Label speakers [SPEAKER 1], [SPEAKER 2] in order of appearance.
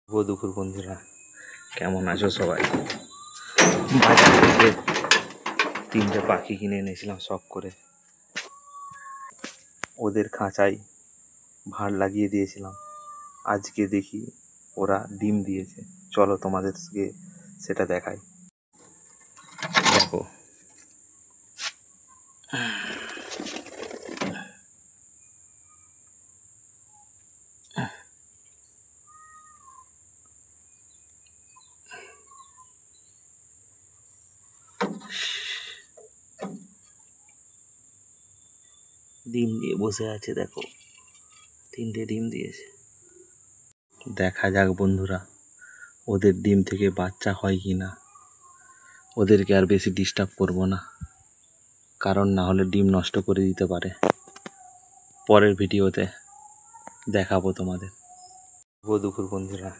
[SPEAKER 1] দুপুর বন্ধুরা, কেমন আছো সবাই? বাজার থেকে 3টে পাখি কিনে এনেছিলাম শখ করে। ওদের খাঁচায় ভাঁড় লাগিয়ে দিয়েছিলাম। আজকে দেখি ওরা ডিম দিয়েছে। চলো তোমাদেরকে সেটা দেখাই। দেখো, ডিম দিয়ে বসে আছে। দেখো, 3টে ডিম দিয়েছে। দেখা যাক বন্ধুরা, ওদের ডিম থেকে বাচ্চা হয় কি না। ওদেরকে আর বেশি ডিস্টার্ব করবো না, কারণ না হলে ডিম নষ্ট করে দিতে পারে। পরের ভিডিওতে দেখাবো তোমাদের। দুপুর বন্ধুরা।